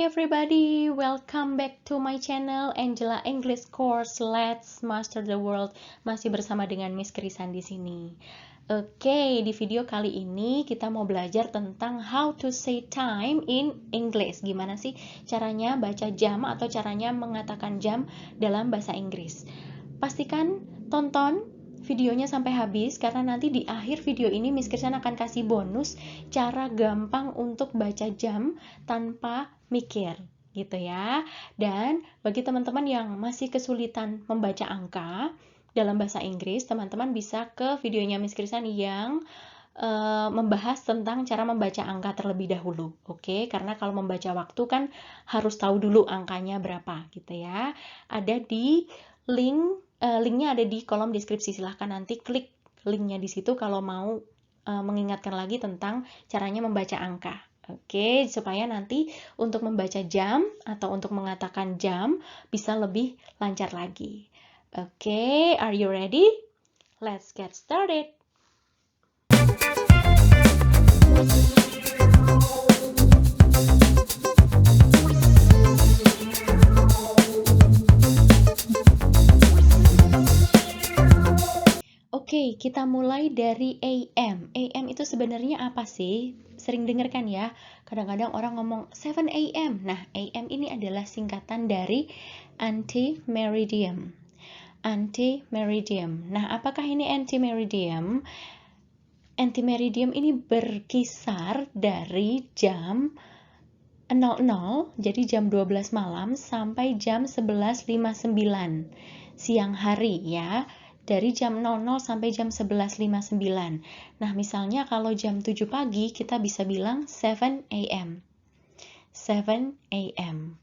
everybody, welcome back to my channel Angela English Course. Let's master the world. Masih bersama dengan Miss Krisan di sini. Oke, di video kali ini kita mau belajar tentang how to say time in English. Gimana sih caranya baca jam atau caranya mengatakan jam dalam bahasa Inggris. Pastikan tonton videonya sampai habis karena nanti di akhir video ini Miss Krisan akan kasih bonus cara gampang untuk baca jam tanpa mikir gitu ya. Dan bagi teman-teman yang masih kesulitan membaca angka dalam bahasa Inggris, teman-teman bisa ke videonya Miss Krisan yang membahas tentang cara membaca angka terlebih dahulu. Oke, karena kalau membaca waktu kan harus tahu dulu angkanya berapa gitu ya. Ada di linknya ada di kolom deskripsi, silahkan nanti klik linknya di situ kalau mau mengingatkan lagi tentang caranya membaca angka. Oke, supaya nanti untuk membaca jam atau untuk mengatakan jam bisa lebih lancar lagi. Oke, are you ready? Let's get started. Oke, kita mulai dari AM. AM itu sebenarnya apa sih? Sering dengar kan ya? Kadang-kadang orang ngomong 7 AM. Nah, AM ini adalah singkatan dari anti-meridium. Anti-meridium. Nah, apakah ini anti-meridium? Anti-meridium ini berkisar dari jam 00, jadi jam 12 malam sampai jam 11.59 siang hari ya. Dari jam 00 sampai jam 11.59. Nah, misalnya kalau jam 7 pagi, kita bisa bilang 7 AM. 7 AM.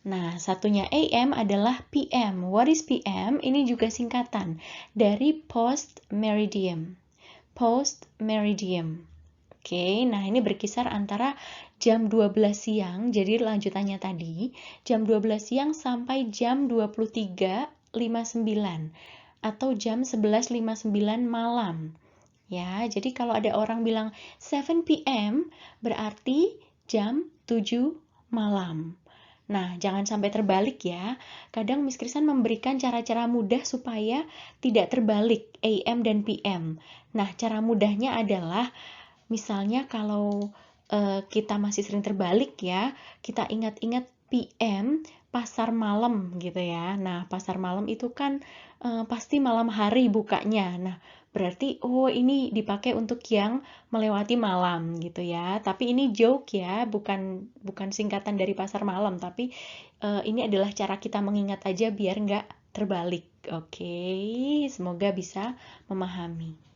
Nah, satunya AM adalah PM. What is PM? Ini juga singkatan dari post-meridium. Post-meridium. Oke, nah ini berkisar antara jam 12 siang, jadi lanjutannya tadi, jam 12 siang sampai jam 23.59. Atau jam 11.59 malam. Ya, jadi kalau ada orang bilang 7 PM berarti jam 7 malam. Nah, jangan sampai terbalik ya. Kadang Miss Krisan memberikan cara-cara mudah supaya tidak terbalik AM dan PM. Nah, cara mudahnya adalah misalnya kalau kita masih sering terbalik ya, kita ingat-ingat PM pasar malam gitu ya. Nah, pasar malam itu kan pasti malam hari bukanya. Nah, berarti oh ini dipakai untuk yang melewati malam gitu ya. Tapi ini joke ya, bukan singkatan dari pasar malam, tapi ini adalah cara kita mengingat aja biar nggak terbalik. Oke, semoga bisa memahami.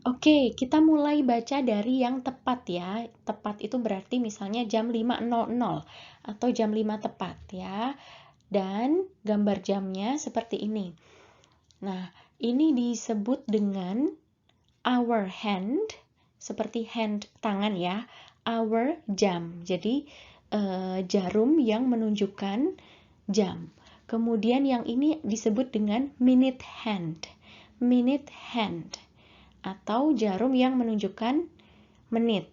Oke, kita mulai baca dari yang tepat ya. Tepat itu berarti misalnya jam 5.00 atau jam 5 tepat ya. Dan gambar jamnya seperti ini. Nah, ini disebut dengan hour hand, seperti hand tangan ya. Hour jam. Jadi jarum yang menunjukkan jam. Kemudian yang ini disebut dengan minute hand. Minute hand. Atau jarum yang menunjukkan menit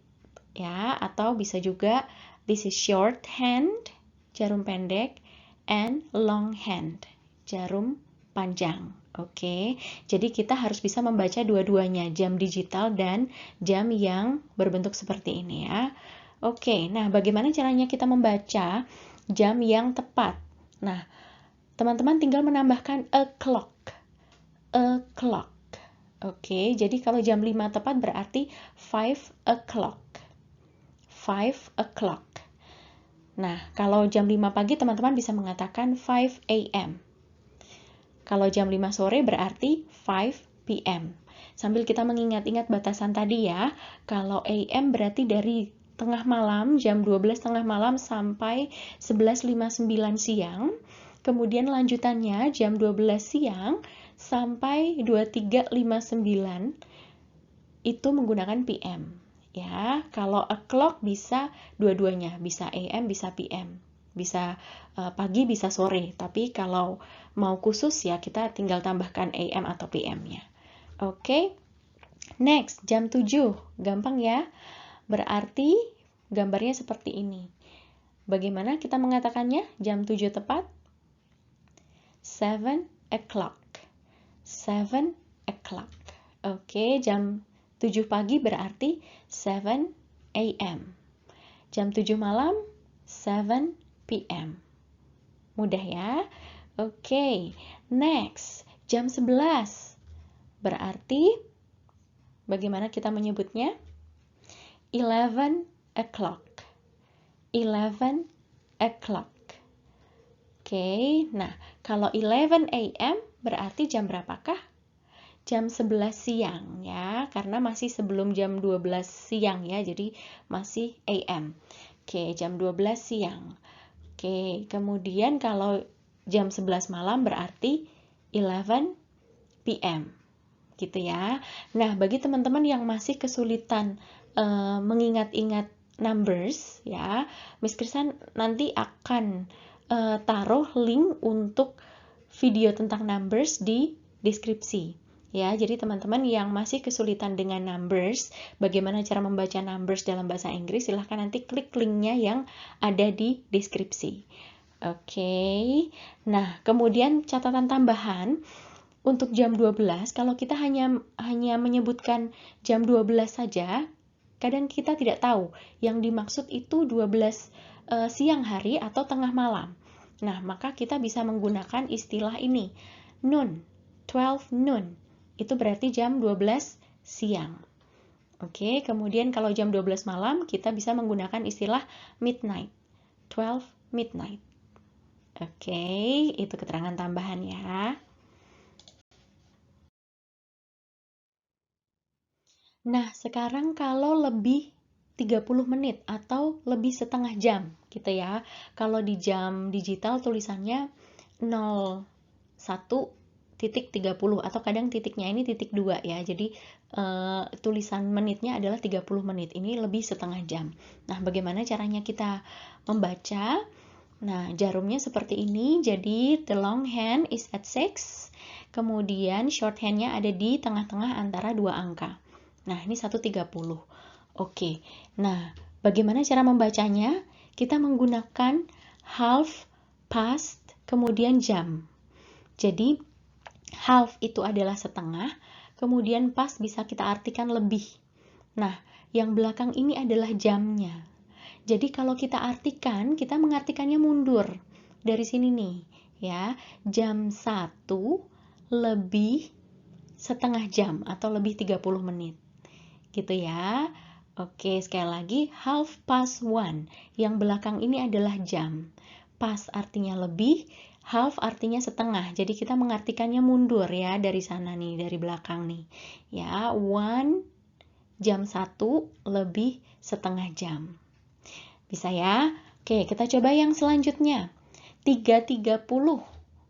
ya, atau bisa juga this is short hand, jarum pendek, and long hand, jarum panjang. Oke, jadi kita harus bisa membaca dua-duanya, jam digital dan jam yang berbentuk seperti ini ya. Oke, nah bagaimana caranya kita membaca jam yang tepat? Nah, teman-teman tinggal menambahkan a clock. A clock. Oke, jadi kalau jam 5 tepat berarti 5 o'clock. 5 o'clock. Nah, kalau jam 5 pagi teman-teman bisa mengatakan 5 AM. Kalau jam 5 sore berarti 5 PM. Sambil kita mengingat-ingat batasan tadi ya, kalau AM berarti dari tengah malam, jam 12 tengah malam sampai 11.59 siang. Kemudian lanjutannya jam 12 siang sampai 23.59 itu menggunakan PM ya. Kalau o'clock bisa dua-duanya, bisa AM bisa PM, bisa pagi bisa sore, tapi kalau mau khusus ya kita tinggal tambahkan AM atau PM-nya. Oke. Next, jam 7 gampang ya. berarti gambarnya seperti ini. Bagaimana kita mengatakannya? Jam 7 tepat? 7 o'clock. 7 o'clock. Oke, jam 7 pagi berarti 7 a.m. Jam 7 malam 7 p.m. Mudah ya? Oke, next. Jam 11. Berarti bagaimana kita menyebutnya? 11 o'clock. 11 o'clock. Oke, nah kalau 11 a.m. berarti jam berapakah? Jam 11 siang ya, karena masih sebelum jam 12 siang ya, jadi masih a.m. Oke, jam 12 siang. Oke, kemudian kalau jam 11 malam berarti 11 p.m. gitu ya. Nah, bagi teman-teman yang masih kesulitan mengingat-ingat numbers ya, Miss Krisan nanti akan taruh link untuk video tentang numbers di deskripsi ya. Jadi teman-teman yang masih kesulitan dengan numbers, bagaimana cara membaca numbers dalam bahasa Inggris, silahkan nanti klik linknya yang ada di deskripsi. Oke. Nah, kemudian catatan tambahan untuk jam 12, kalau kita hanya menyebutkan jam 12 saja, kadang kita tidak tahu yang dimaksud itu 12 siang hari atau tengah malam. Nah, maka kita bisa menggunakan istilah ini, noon, 12 noon. Itu berarti jam 12 siang. Oke, kemudian kalau jam 12 malam, kita bisa menggunakan istilah midnight, 12 midnight. Oke, itu keterangan tambahan ya. Nah, sekarang kalau lebih 30 menit atau lebih setengah jam gitu ya. Kalau di jam digital tulisannya 01.30 atau kadang titiknya ini titik 2 ya. Jadi tulisan menitnya adalah 30 menit. Ini lebih setengah jam. Nah, bagaimana caranya kita membaca? Nah, jarumnya seperti ini. Jadi the long hand is at 6. Kemudian short hand-nya ada di tengah-tengah antara dua angka. Nah, ini 1.30. Oke. Nah, bagaimana cara membacanya? Kita menggunakan half, past, kemudian jam. Jadi, half itu adalah setengah, kemudian past bisa kita artikan lebih. Nah, yang belakang ini adalah jamnya. Jadi, kalau kita artikan, kita mengartikannya mundur. Dari sini nih, ya. Jam 1 lebih setengah jam atau lebih 30 menit. Gitu ya. Oke, sekali lagi, half past 1. Yang belakang ini adalah jam. Past artinya lebih, half artinya setengah. Jadi kita mengartikannya mundur ya dari sana nih, dari belakang nih. Ya, 1 jam 1 lebih setengah jam. Bisa ya? Oke, kita coba yang selanjutnya. 3.30.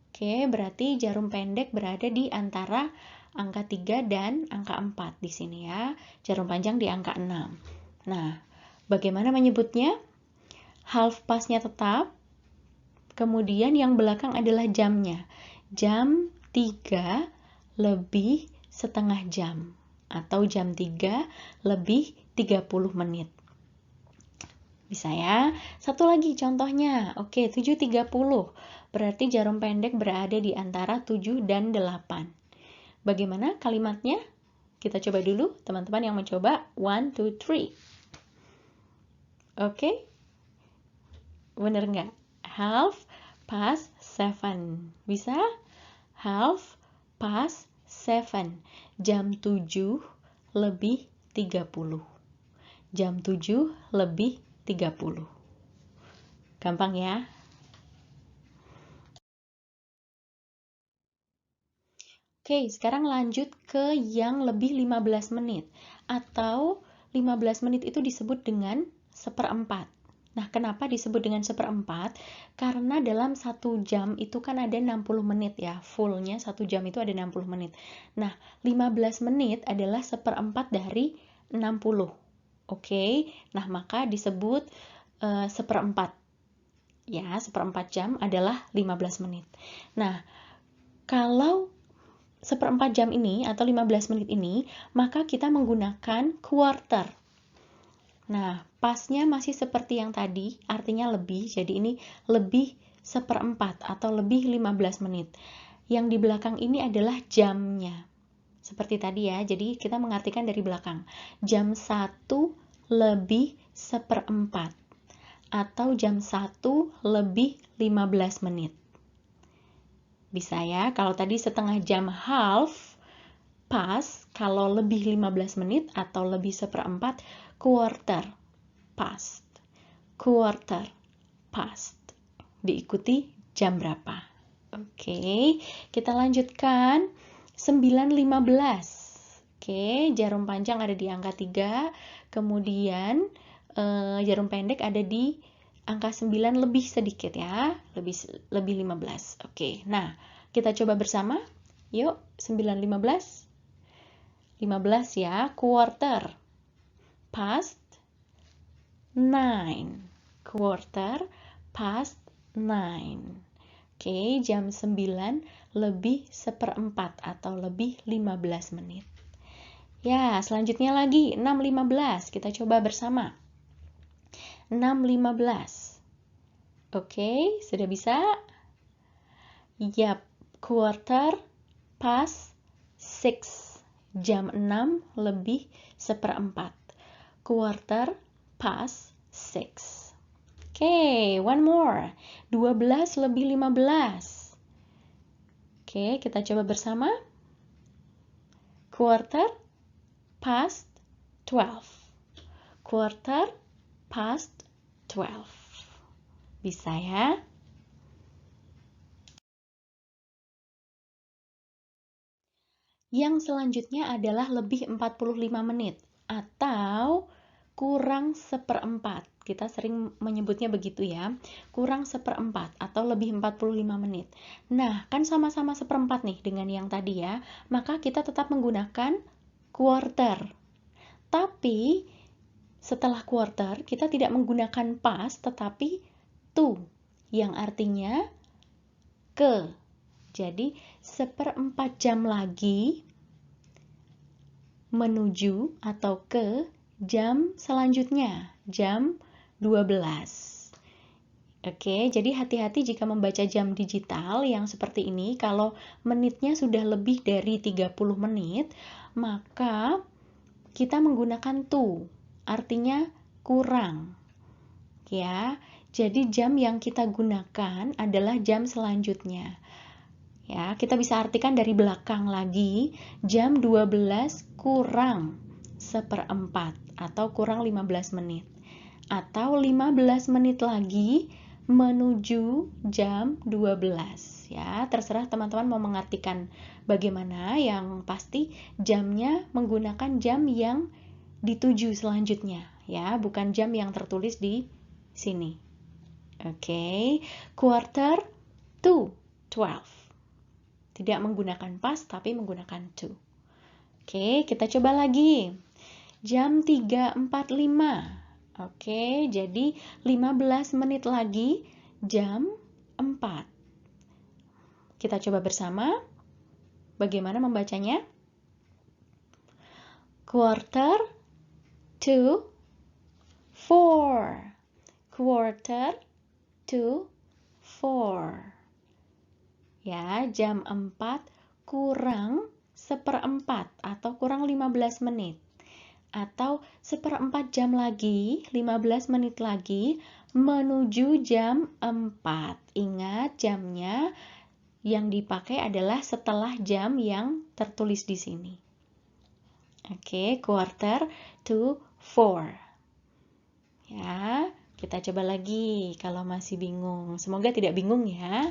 Oke, berarti jarum pendek berada di antara angka 3 dan angka 4 di sini ya. Jarum panjang di angka 6. Nah, bagaimana menyebutnya? Half past-nya tetap. Kemudian yang belakang adalah jamnya. Jam 3 lebih setengah jam. Atau jam 3 lebih 30 menit. Bisa ya? Satu lagi contohnya. Oke, 7.30. Berarti jarum pendek berada di antara 7 dan 8. Bagaimana kalimatnya? Kita coba dulu, teman-teman yang mencoba. 1, 2, 3. Oke? Bener nggak? Half past 7. Bisa? Half past 7. Jam 7 lebih 30. Jam 7 lebih 30. Gampang ya? Oke, sekarang lanjut ke yang lebih 15 menit. Atau 15 menit itu disebut dengan seperempat. Nah, kenapa disebut dengan seperempat? Karena dalam 1 jam itu kan ada 60 menit ya. Fullnya 1 jam itu ada 60 menit. Nah, 15 menit adalah seperempat dari 60. Oke, nah maka disebut seperempat. Ya, seperempat jam adalah 15 menit. Nah, kalau seperempat jam ini atau 15 menit ini, maka kita menggunakan quarter. Nah, pasnya masih seperti yang tadi, artinya lebih, jadi ini lebih 1/4 atau lebih 15 menit. Yang di belakang ini adalah jamnya. Seperti tadi ya, jadi kita mengartikan dari belakang. Jam 1 lebih 1/4 atau jam 1 lebih 15 menit. Bisa ya, kalau tadi setengah jam half, pas, kalau lebih 15 menit atau lebih 1/4, quarter, past. Quarter, past. Diikuti jam berapa. Oke, kita lanjutkan. 9.15. Oke, jarum panjang ada di angka 3, kemudian jarum pendek ada di angka 9 lebih sedikit ya, lebih 15. Oke, nah kita coba bersama. Yuk, 9.15. 15 ya, quarter, past 9. Quarter, past 9. Oke, jam 9 lebih 1/4 atau lebih 15 menit. Ya, selanjutnya lagi 6.15. Kita coba bersama. 6.15. Oke, sudah bisa? Yap, quarter past 6. Jam 6 lebih 1/4. Quarter past 6. Oke, one more. 12 lebih 15. Oke, kita coba bersama. Quarter past 12. Quarter past 12. Bisa ya? Yang selanjutnya adalah lebih 45 menit atau kurang 1/4. Kita sering menyebutnya begitu ya. Kurang 1/4 atau lebih 45 menit. Nah, kan sama-sama 1/4 nih dengan yang tadi ya. Maka kita tetap menggunakan quarter. Tapi setelah quarter kita tidak menggunakan past tetapi to yang artinya ke. Jadi 1/4 jam lagi menuju atau ke jam selanjutnya, jam 12. Oke, jadi hati-hati jika membaca jam digital yang seperti ini. Kalau menitnya sudah lebih dari 30 menit, maka kita menggunakan to, artinya kurang. Ya, jadi jam yang kita gunakan adalah jam selanjutnya. Ya, kita bisa artikan dari belakang lagi, jam 12 kurang 1/4 atau kurang 15 menit. Atau 15 menit lagi menuju jam 12. Ya, terserah teman-teman mau mengartikan bagaimana, yang pasti jamnya menggunakan jam yang dituju selanjutnya, ya, bukan jam yang tertulis di sini. Oke, quarter to 12. Tidak menggunakan past, tapi menggunakan to. Oke, kita coba lagi. Jam 3.45. Oke, jadi 15 menit lagi jam 4. Kita coba bersama. Bagaimana membacanya? Quarter to 4. Quarter to 4. Ya, jam 4 kurang 1/4 atau kurang 15 menit. Atau 1/4 jam lagi, 15 menit lagi menuju jam 4. Ingat, jamnya yang dipakai adalah setelah jam yang tertulis di sini. Oke, quarter to 4. Ya, kita coba lagi kalau masih bingung. Semoga tidak bingung ya.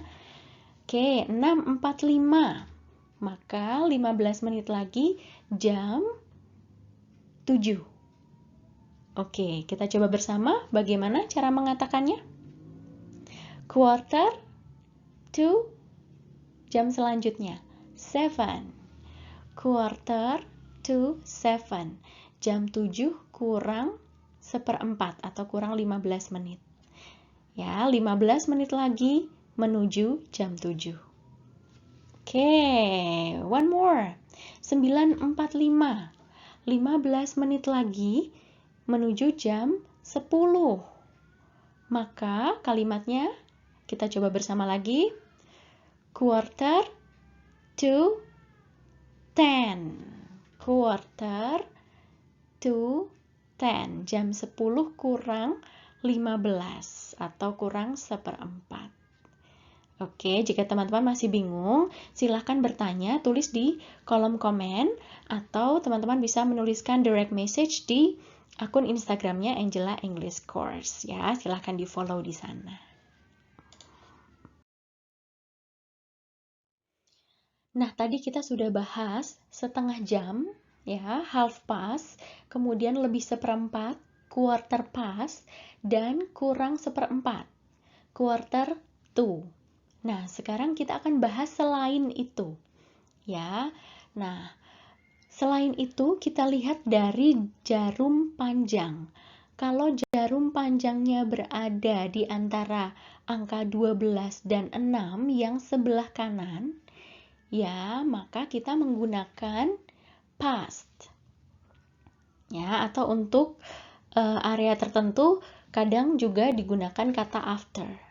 Oke, 6.45. Maka 15 menit lagi jam 7. Oke, kita coba bersama bagaimana cara mengatakannya. Quarter to jam selanjutnya, 7. Quarter to 7. Jam 7 kurang 1/4 atau kurang 15 menit. Ya, 15 menit lagi menuju jam 7. Oke, one more. 9.45. 15 menit lagi menuju jam 10. Maka kalimatnya kita coba bersama lagi. Quarter to 10. Quarter to 10. Jam 10 kurang 15 atau kurang seperempat. Oke, jika teman-teman masih bingung, silahkan bertanya, tulis di kolom komen, atau teman-teman bisa menuliskan direct message di akun Instagramnya Angela English Course ya. Silahkan di-follow di sana. Nah, tadi kita sudah bahas setengah jam ya, half past, kemudian lebih seperempat, quarter past, dan kurang seperempat, quarter to. Nah, sekarang kita akan bahas selain itu ya. Nah, selain itu, kita lihat dari jarum panjang. Kalau jarum panjangnya berada di antara angka 12 dan 6 yang sebelah kanan, ya, maka kita menggunakan past. Ya, atau untuk area tertentu kadang juga digunakan kata after.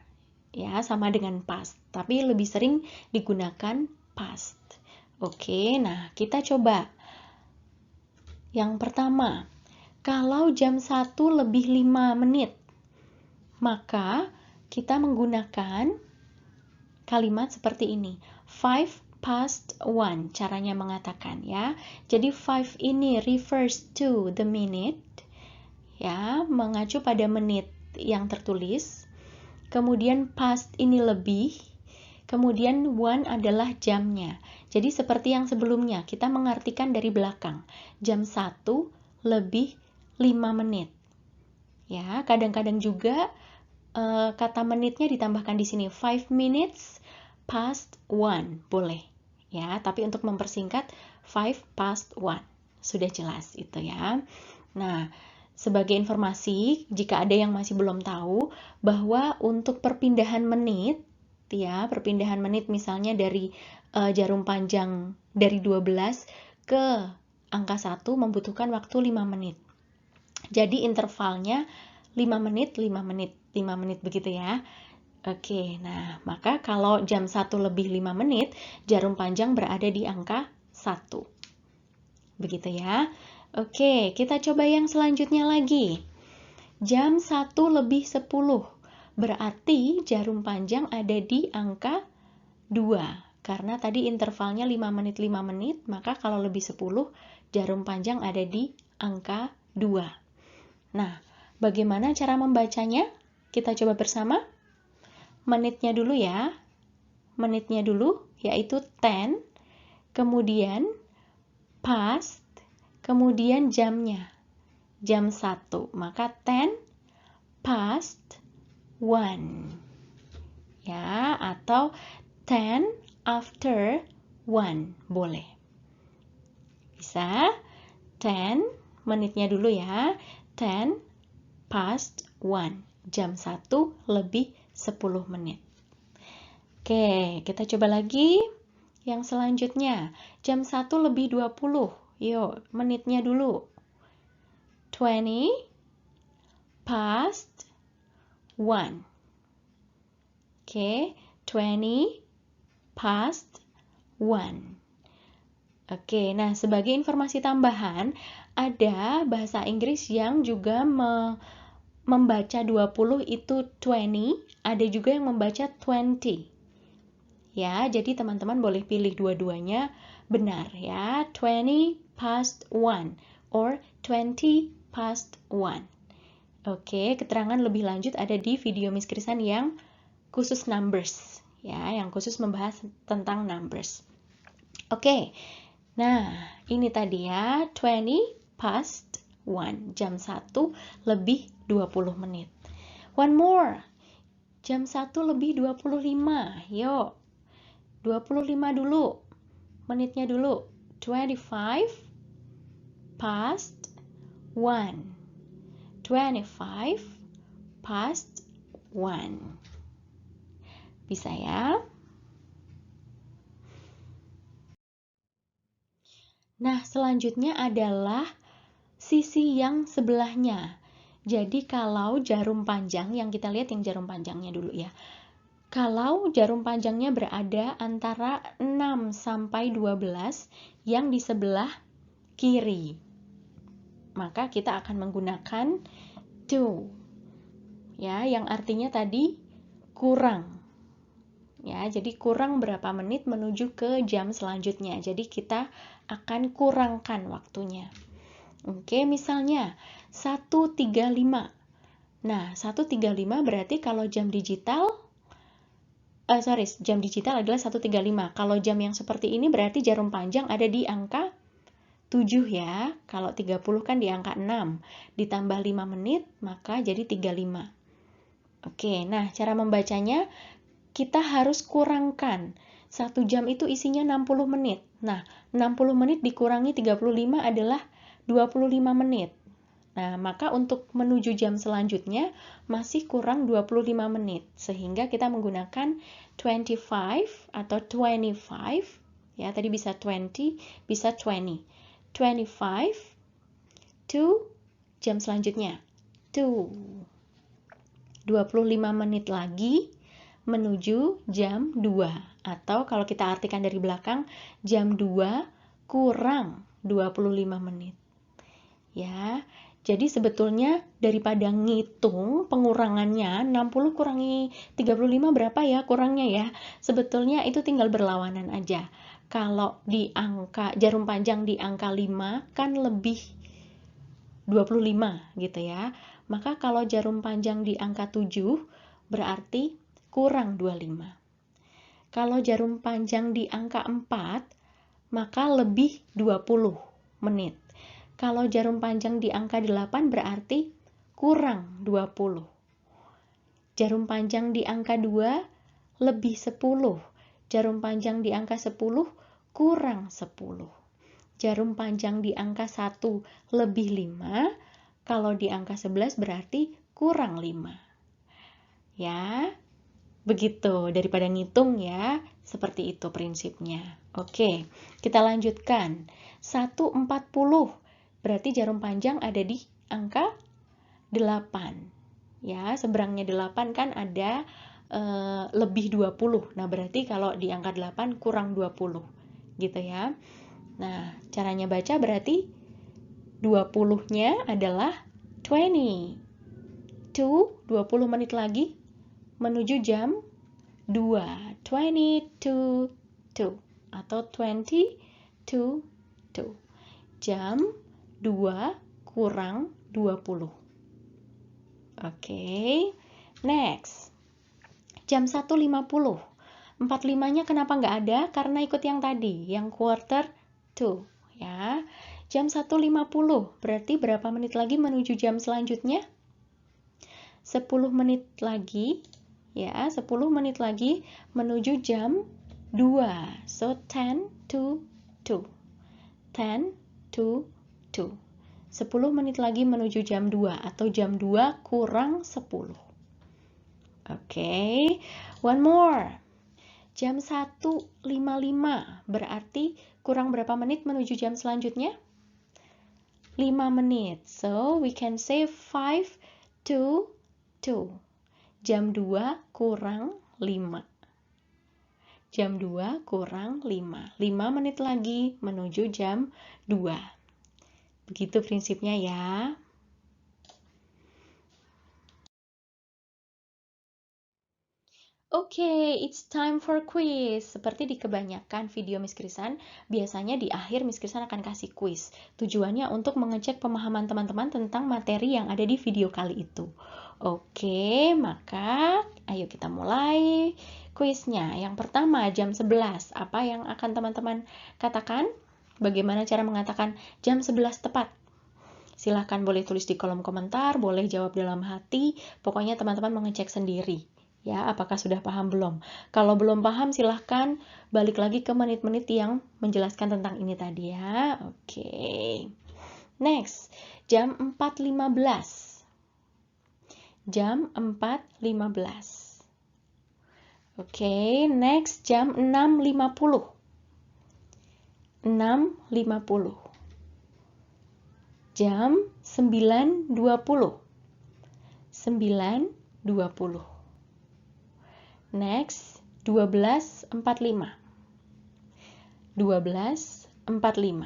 Ya, sama dengan past, tapi lebih sering digunakan past. Oke, nah kita coba. Yang pertama, kalau jam 1 lebih 5 menit, maka kita menggunakan kalimat seperti ini. 5 past 1, caranya mengatakan ya. Jadi 5 ini refers to the minute, ya, mengacu pada menit yang tertulis. Kemudian past ini lebih, kemudian 1 adalah jamnya. Jadi seperti yang sebelumnya, kita mengartikan dari belakang. Jam 1 lebih 5 menit. Ya, kadang-kadang juga kata menitnya ditambahkan di sini. 5 minutes past 1, boleh. Ya, tapi untuk mempersingkat 5 past 1. Sudah jelas itu ya. Nah, sebagai informasi, jika ada yang masih belum tahu, bahwa untuk perpindahan menit, ya, perpindahan menit misalnya dari jarum panjang dari 12 ke angka 1 membutuhkan waktu 5 menit. Jadi intervalnya 5 menit, 5 menit, 5 menit begitu ya. Oke, nah maka kalau jam 1 lebih 5 menit, jarum panjang berada di angka 1. Begitu ya. Oke, kita coba yang selanjutnya lagi. Jam 1 lebih 10, berarti jarum panjang ada di angka 2. Karena tadi intervalnya 5 menit, 5 menit, maka kalau lebih 10, jarum panjang ada di angka 2. Nah, bagaimana cara membacanya? Kita coba bersama. Menitnya dulu ya. Menitnya dulu, yaitu 10, kemudian past, kemudian jamnya. Jam 1, maka 10 past 1. Ya, atau 10 after 1, boleh. Bisa? 10, menitnya dulu ya. 10 past 1, jam 1 lebih 10 menit. Oke, kita coba lagi. Yang selanjutnya, jam 1 lebih 20. Yuk, menitnya dulu. 20 past 1. Oke, 20 past 1. Oke, nah sebagai informasi tambahan, ada bahasa Inggris yang juga membaca 20 itu 20, ada juga yang membaca 20. Ya, jadi teman-teman boleh pilih dua-duanya benar ya. 20 past 1 or 20 past 1. Oke, keterangan lebih lanjut ada di video Miss Krisan yang khusus numbers ya, yang khusus membahas tentang numbers. Oke. Nah, ini tadi ya, 20 past 1, jam 1 lebih 20 menit. One more. Jam 1 lebih 25. Yuk. 25 dulu. Menitnya dulu. 25 past 1. 25 past 1. Bisa ya? Nah, selanjutnya adalah sisi yang sebelahnya. Jadi kalau jarum panjang, yang kita lihat yang jarum panjangnya dulu ya. Kalau jarum panjangnya berada antara 6 sampai 12 yang di sebelah kiri, maka kita akan menggunakan to. Ya, yang artinya tadi kurang. Ya, jadi kurang berapa menit menuju ke jam selanjutnya. Jadi kita akan kurangkan waktunya. Oke, misalnya 1.35. Nah, 1.35 berarti kalau jam digital jam digital adalah 1.35. Kalau jam yang seperti ini berarti jarum panjang ada di angka 7 ya. Kalau 30 kan di angka 6. Ditambah 5 menit, maka jadi 35. Oke, nah cara membacanya kita harus kurangkan. 1 jam itu isinya 60 menit. Nah, 60 menit dikurangi 35 adalah 25 menit. Nah, maka untuk menuju jam selanjutnya masih kurang 25 menit. Sehingga kita menggunakan 25 atau 25. Ya, tadi bisa 20, bisa 20. 25 to jam selanjutnya. To 25 menit lagi menuju jam 2. Atau kalau kita artikan dari belakang, jam 2 kurang 25 menit. Ya, jadi sebetulnya daripada ngitung pengurangannya 60 kurangi 35 berapa ya kurangnya ya. Sebetulnya itu tinggal berlawanan aja. Kalau di angka jarum panjang di angka 5 kan lebih 25 gitu ya. Maka kalau jarum panjang di angka 7 berarti kurang 25. Kalau jarum panjang di angka 4 maka lebih 20 menit. Kalau jarum panjang di angka 8 berarti kurang 20. Jarum panjang di angka 2 lebih 10. Jarum panjang di angka 10 kurang 10. Jarum panjang di angka 1 lebih 5. Kalau di angka 11 berarti kurang 5. Ya, begitu. Daripada ngitung ya, seperti itu prinsipnya. Oke, kita lanjutkan. 1.40. Berarti jarum panjang ada di angka 8. Ya, seberangnya 8 kan ada lebih 20. Nah, berarti kalau di angka 8 kurang 20. Gitu ya. Nah, caranya baca berarti 20-nya adalah 20. To 20 menit lagi menuju jam 2. 20 to 2 atau 20 to 2. Jam 2 kurang 20. Oke, next. Jam 1.50. 45-nya kenapa nggak ada? Karena ikut yang tadi, yang quarter to. Ya. Jam 1.50, berarti berapa menit lagi menuju jam selanjutnya? 10 menit lagi. Ya, 10 menit lagi menuju jam 2. So, 10 to 2. 10 to 2. 10 menit lagi menuju jam 2 atau jam 2 kurang 10. Oke, one more. Jam 1.55 berarti kurang berapa menit menuju jam selanjutnya? 5 menit. So, we can say 5 to 2. Jam 2 kurang 5. Jam 2 kurang 5. 5 menit lagi menuju jam 2. Begitu prinsipnya ya. Oke, it's time for quiz. Seperti di kebanyakan video Miss Krisan, biasanya di akhir Miss Krisan akan kasih quiz. Tujuannya untuk mengecek pemahaman teman-teman tentang materi yang ada di video kali itu. Oke, maka ayo kita mulai quiznya. Yang pertama, jam 11. Apa yang akan teman-teman katakan? Bagaimana cara mengatakan jam 11 tepat? Silahkan boleh tulis di kolom komentar, boleh jawab dalam hati. Pokoknya teman-teman mengecek sendiri. Ya, apakah sudah paham belum? Kalau belum paham, silahkan balik lagi ke menit-menit yang menjelaskan tentang ini tadi ya. Oke. Next, jam 4.15. Jam 4.15. Oke, next jam 6.50. 6.50. Jam 9.20. 9.20. Next, 12.45. 12.45.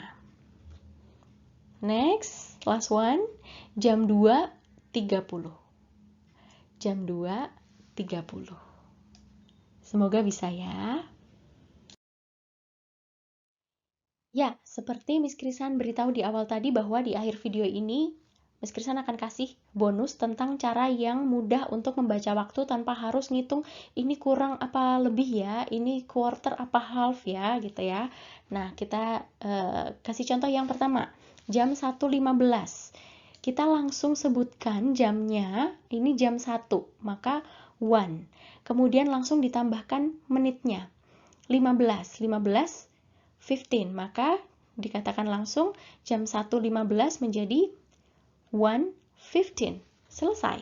Next, last one, jam 2.30. Jam 2.30. Semoga bisa ya. Ya, seperti Miss Krisan beritahu di awal tadi bahwa di akhir video ini Miss Krisan akan kasih bonus tentang cara yang mudah untuk membaca waktu tanpa harus ngitung ini kurang apa lebih ya, ini quarter apa half ya, gitu ya. Nah, kita kasih contoh yang pertama, jam 1.15. Kita langsung sebutkan jamnya, ini jam 1, maka 1. Kemudian langsung ditambahkan menitnya, 15, 15, maka dikatakan langsung jam 1.15 menjadi 1:15. Selesai.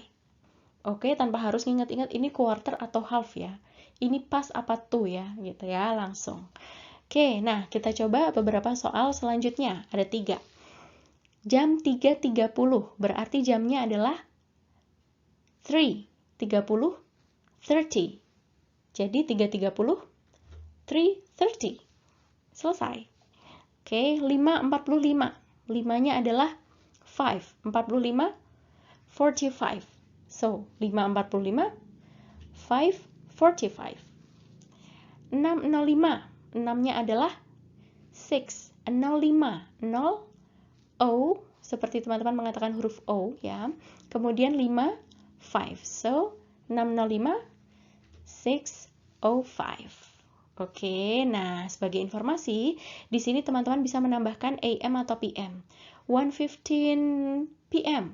Oke, tanpa harus nginget-inget ini quarter atau half ya. Ini pas apa tuh ya, gitu ya, langsung. Oke, nah kita coba beberapa soal selanjutnya. Ada 3. Jam 3.30, berarti jamnya adalah 3:30, 30. Jadi 3.30, 3:30. Selesai. Oke, 5.45. 5-nya adalah 5. 45, 45. So, 5.45, 5:45. 6.05. 6-nya adalah 6. 05. 0, O, seperti teman-teman mengatakan huruf O ya. Kemudian 5, 5. So, 6.05, 6:05. Oke, nah sebagai informasi, di sini teman-teman bisa menambahkan AM atau PM. 1:15 PM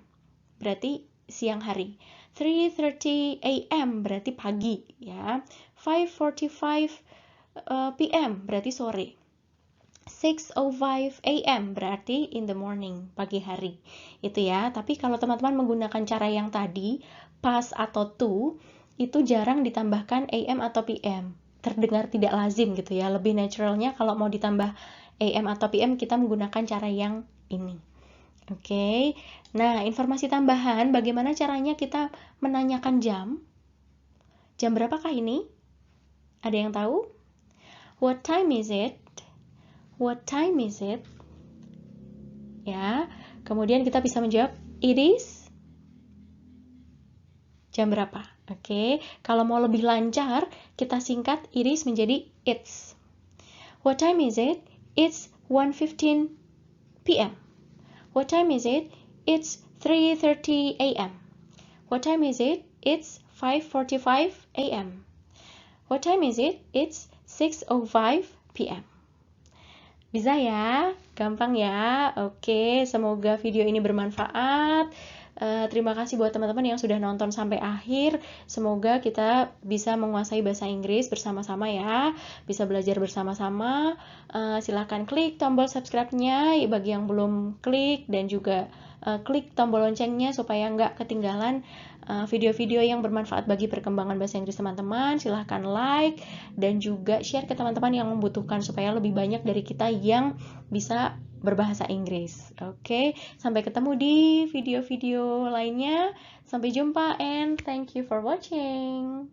berarti siang hari. 3:30 AM berarti pagi ya. 5:45 PM berarti sore. 6:05 AM berarti in the morning, pagi hari. Itu ya. Tapi kalau teman-teman menggunakan cara yang tadi, pas atau to, itu jarang ditambahkan AM atau PM. Terdengar tidak lazim gitu ya. Lebih naturalnya kalau mau ditambah AM atau PM kita menggunakan cara yang ini. Oke. Nah, informasi tambahan bagaimana caranya kita menanyakan jam? Jam berapakah ini? Ada yang tahu? What time is it? What time is it? Ya. Kemudian kita bisa menjawab it is. Jam berapa? Oke, kalau mau lebih lancar, kita singkat it is menjadi it's. What time is it? It's 1:15 PM. What time is it? It's 3:30 AM. What time is it? It's 5:45 AM. What time is it? It's 6:05 PM. Bisa ya? Gampang ya? Oke, semoga video ini bermanfaat. Terima kasih buat teman-teman yang sudah nonton sampai akhir. Semoga kita bisa menguasai bahasa Inggris bersama-sama ya. Bisa belajar bersama-sama. Silahkan klik tombol subscribe-nya bagi yang belum klik, dan juga klik tombol loncengnya supaya nggak ketinggalan video-video yang bermanfaat bagi perkembangan bahasa Inggris teman-teman. Silahkan like dan juga share ke teman-teman yang membutuhkan supaya lebih banyak dari kita yang bisa berbahasa Inggris. Oke, sampai ketemu di video-video lainnya. Sampai jumpa and thank you for watching.